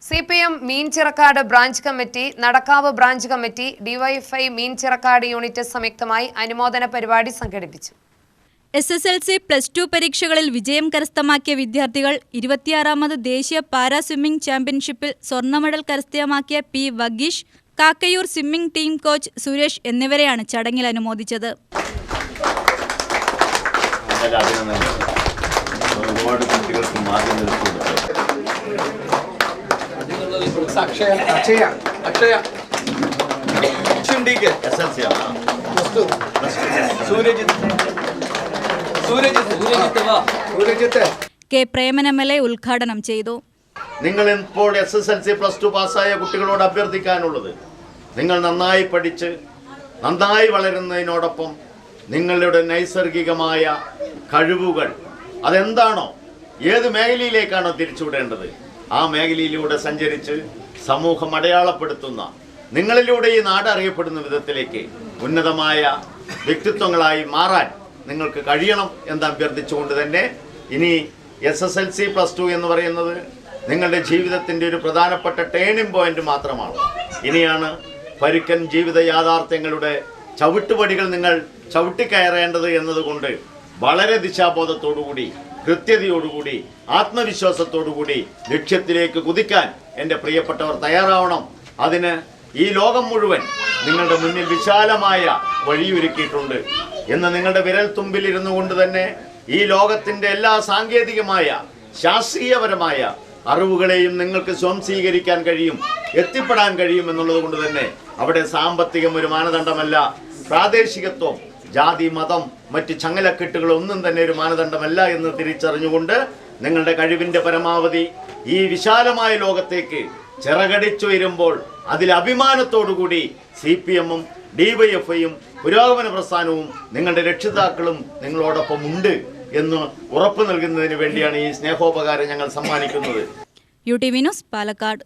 CPM Meenchirakkad branch committee, Nadakkavu branch committee, DYFI Meenchirakkad unit സംയുക്തമായി അനുമോദന പരിപാടി സംഘടിപ്പിച്ചു. SSLC +2 പരീക്ഷകളിൽ വിജയം കരസ്ഥമാക്കിയ വിദ്യാർത്ഥികൾ 26ാമത് ദേശീയ പാരാ സ്വിമ്മിംഗ് ചാമ്പ്യൻഷിപ്പിൽ സ്വർണ്ണ മെഡൽ കരസ്ഥമാക്കിയ P. Vageesh, Kakkayur swimming team coach Suresh എന്നിവരെയാണ് ചടങ്ങിൽ അനുമോദിച്ചത്. കെ. പ്രേമൻ MLA ഉദ്ഘാടനം ചെയ്തു. നിങ്ങൾ ഇപ്പോൾ SSLC +2 പാസ്സായ കുട്ടികളോട് അഭ്യർത്ഥിക്കാനുള്ളത്, നിങ്ങൾ നന്നായി പഠിച്ച് നന്നായി വളരുന്നതിനോടൊപ്പം നിങ്ങളുടെ നൈസർഗികമായ കഴിവുകൾ അതെന്താണോ, ഏത് മേഖലയിലേക്കാണോ തിരിച്ചുവിടേണ്ടത്, ആ മേഖലയിലൂടെ സഞ്ചരിച്ച് സമൂഹം അടയാളപ്പെടുത്തുന്ന, നിങ്ങളിലൂടെ ഈ നാട് അറിയപ്പെടുന്ന വിധത്തിലേക്ക് ഉന്നതമായ വ്യക്തിത്വങ്ങളായി മാറാൻ നിങ്ങൾക്ക് കഴിയണം എന്ന് അഭ്യർത്ഥിച്ചുകൊണ്ട് തന്നെ ഇനി SSLC +2 എന്ന് പറയുന്നത് നിങ്ങളുടെ ജീവിതത്തിൻ്റെ ഒരു പ്രധാനപ്പെട്ട ടേണിംഗ് പോയിന്റ് മാത്രമാണ്. ഇനിയാണ് പരുക്കൻ ജീവിത യാഥാർത്ഥ്യങ്ങളുടെ ചവിട്ടുപടികൾ നിങ്ങൾ ചവിട്ടിക്കയറേണ്ടത് എന്നതുകൊണ്ട് വളരെ ദിശാബോധത്തോടുകൂടി, കൃത്യതയോടുകൂടി, ആത്മവിശ്വാസത്തോടുകൂടി ലക്ഷ്യത്തിലേക്ക് കുതിക്കാൻ എൻ്റെ പ്രിയപ്പെട്ടവർ തയ്യാറാവണം. അതിന് ഈ ലോകം മുഴുവൻ നിങ്ങളുടെ മുന്നിൽ വിശാലമായ വഴിയൊരുക്കിയിട്ടുണ്ട് എന്ന് നിങ്ങളുടെ വിരൽ തുമ്പിലിരുന്നു കൊണ്ട് തന്നെ ഈ ലോകത്തിൻ്റെ എല്ലാ സാങ്കേതികമായ ശാസ്ത്രീയപരമായ അറിവുകളെയും നിങ്ങൾക്ക് സ്വാംശീകരിക്കാൻ കഴിയും, എത്തിപ്പെടാൻ കഴിയും എന്നുള്ളത് കൊണ്ട് തന്നെ അവിടെ സാമ്പത്തികം ഒരു മാനദണ്ഡമല്ല, പ്രാദേശികത്വം, ജാതി, മതം, മറ്റ് ചങ്ങലക്കെട്ടുകളൊന്നും തന്നെ ഒരു മാനദണ്ഡമല്ല എന്ന് തിരിച്ചറിഞ്ഞുകൊണ്ട് നിങ്ങളുടെ കഴിവിൻ്റെ പരമാവധി ഈ വിശാലമായ ലോകത്തേക്ക് ചിറകടിച്ചുയരുമ്പോൾ അതിൽ അഭിമാനത്തോടുകൂടി CPM-ഉം DYFI-യും പുരോഗമന പ്രസ്ഥാനവും നിങ്ങളുടെ രക്ഷിതാക്കളും നിങ്ങളോടൊപ്പം ഉണ്ട് എന്ന് ഉറപ്പു നൽകുന്നതിന് വേണ്ടിയാണ് ഈ സ്നേഹോപകാരം ഞങ്ങൾ സമ്മാനിക്കുന്നത്. UTV news, Palakkad.